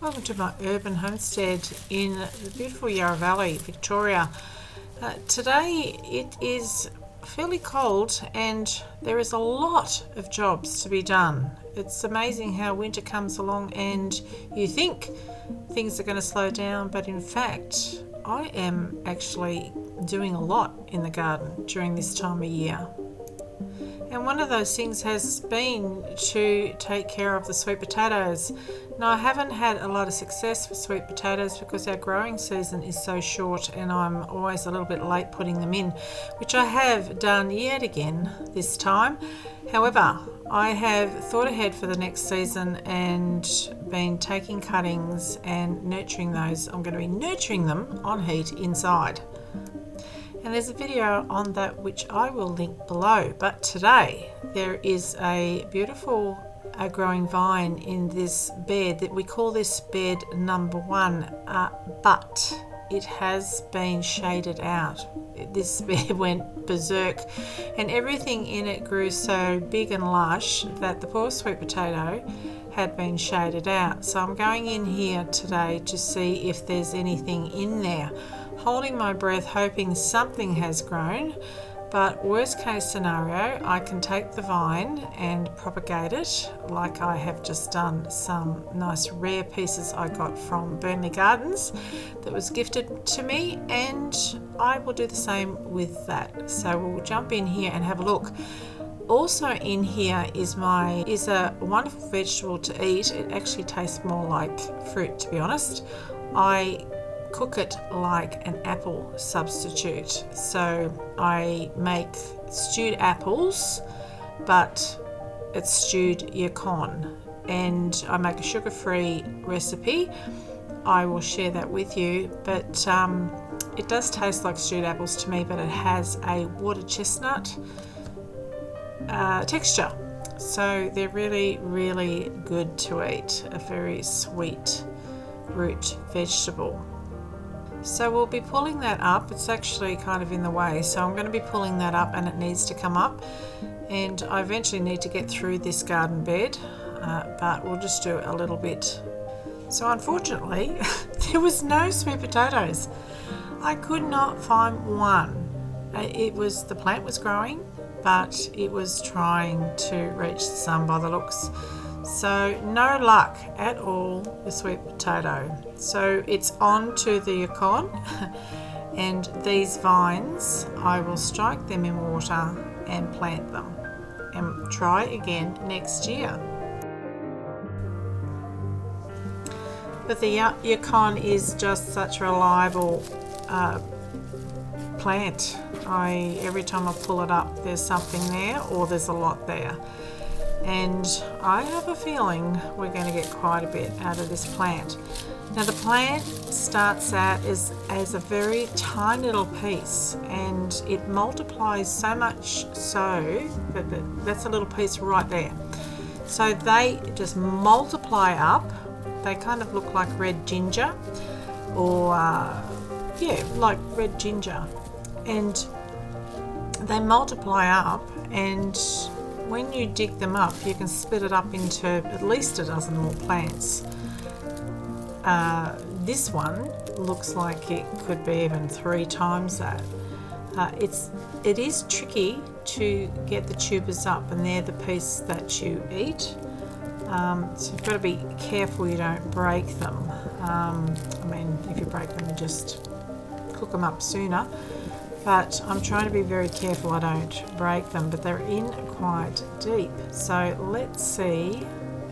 Welcome to my urban homestead in the beautiful Yarra Valley, Victoria. Today it is fairly cold and there is a lot of jobs to be done. It's amazing how winter comes along and you think things are going to slow down, but in fact I am actually doing a lot in the garden during this time of year. And one of those things has been to take care of the sweet potatoes. Now, I haven't had a lot of success with sweet potatoes because our growing season is so short and I'm always a little bit late putting them in, which I have done yet again this time. However, I have thought ahead for the next season and been taking cuttings and nurturing those. I'm going to be nurturing them on heat inside. And there's a video on that which I will link below. But today there is a beautiful growing vine in this bed that we call this bed number 1, but it has been shaded out. This bed went berserk and everything in it grew so big and lush that the poor sweet potato had been shaded out. So I'm going in here today to see if there's anything in there, holding my breath, hoping something has grown. But worst case scenario, I can take the vine and propagate it like I have just done some nice rare pieces I got from Burnley Gardens that was gifted to me, and I will do the same with that. So we'll jump in here and have a look. Also in here is a wonderful vegetable to eat. It actually tastes more like fruit, to be honest. I cook it like an apple substitute. So I make stewed apples, but it's stewed yacon, and I make a sugar-free recipe. I will share that with you, but it does taste like stewed apples to me, but it has a water chestnut texture. So they're really, really good to eat. A very sweet root vegetable. So we'll be pulling that up. It's actually kind of in the way, so I'm going to be pulling that up and it needs to come up, and I eventually need to get through this garden bed, but we'll just do a little bit. So unfortunately there was no sweet potatoes. I could not find one. The plant was growing, but it was trying to reach the sun by the looks. So no luck at all with sweet potato. So it's on to the yacon, and these vines, I will strike them in water and plant them and try again next year. But the yacon is just such a reliable plant. Every time I pull it up, there's something there or there's a lot there. And I have a feeling we're going to get quite a bit out of this plant. Now the plant starts out as a very tiny little piece, and it multiplies so much so that that's a little piece right there. So they just multiply up. They kind of look like red ginger, or like red ginger, and they multiply up, and when you dig them up, you can split it up into at least a dozen more plants. This one looks like it could be even 3 times that. It is tricky to get the tubers up, and they're the piece that you eat. So you've got to be careful you don't break them. If you break them, you just cook them up sooner. But I'm trying to be very careful I don't break them, but they're in quite deep. So let's see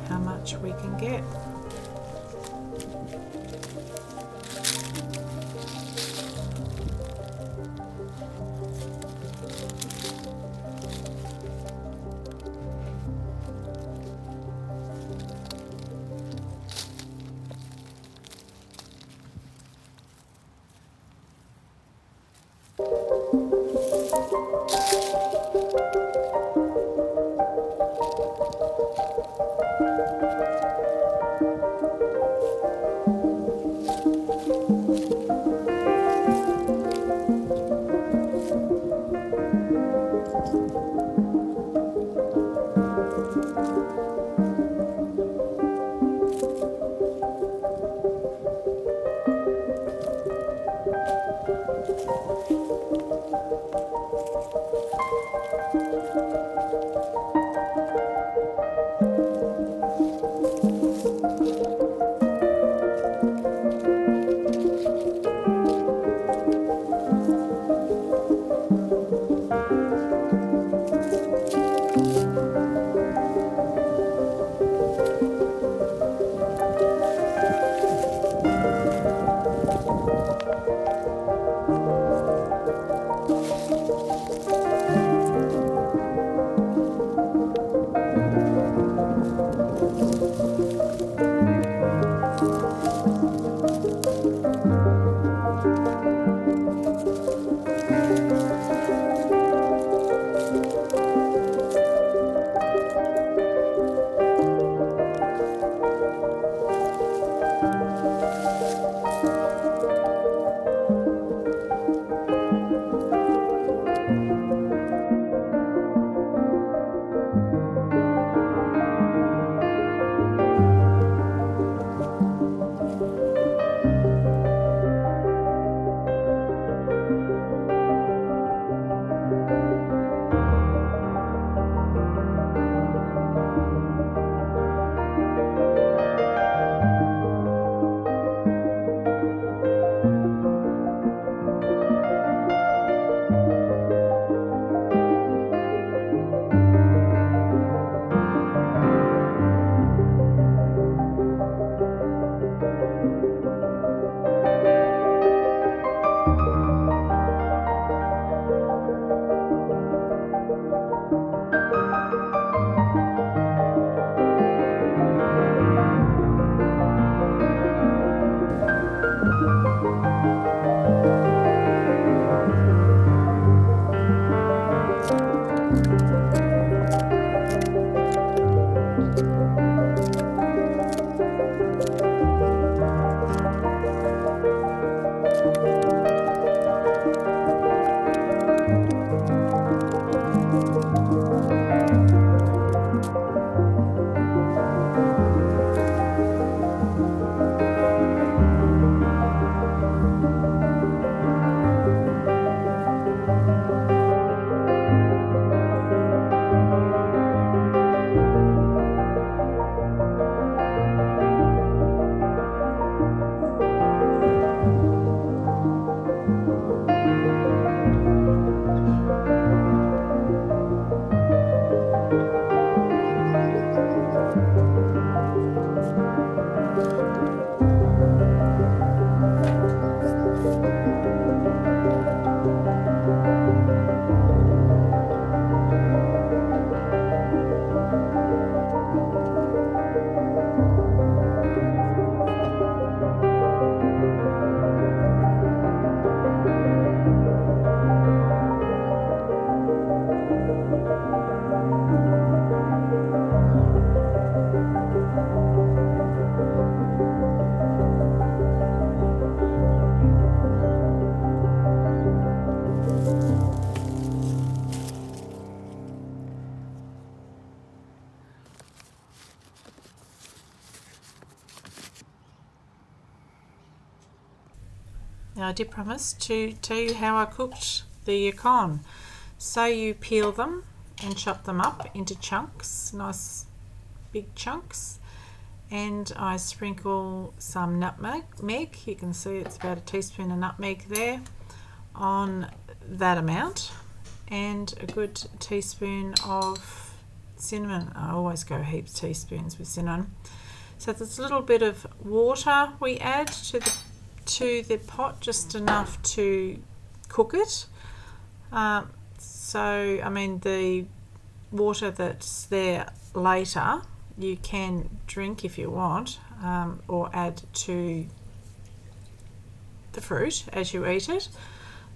how much we can get. Now I did promise to tell you how I cooked the yacon. So you peel them and chop them up into chunks, nice big chunks, and I sprinkle some nutmeg. You can see it's about a teaspoon of nutmeg there on that amount, and a good teaspoon of cinnamon. I always go heaps teaspoons with cinnamon. So there's a little bit of water we add to the pot, just enough to cook it. So I mean, the water that's there later you can drink if you want, or add to the fruit as you eat it,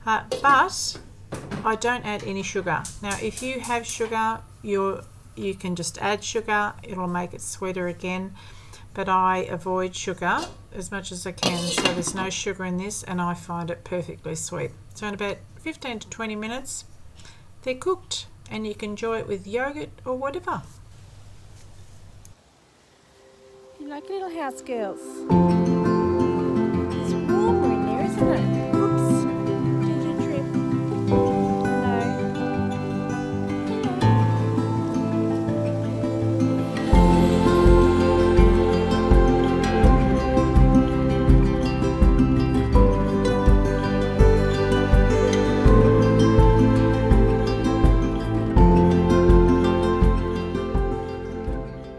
but I don't add any sugar. Now if you have sugar, you can just add sugar, it'll make it sweeter again, but I avoid sugar as much as I can, so there's no sugar in this, and I find it perfectly sweet. So in about 15 to 20 minutes they're cooked, and you can enjoy it with yogurt or whatever. You like Little House Girls?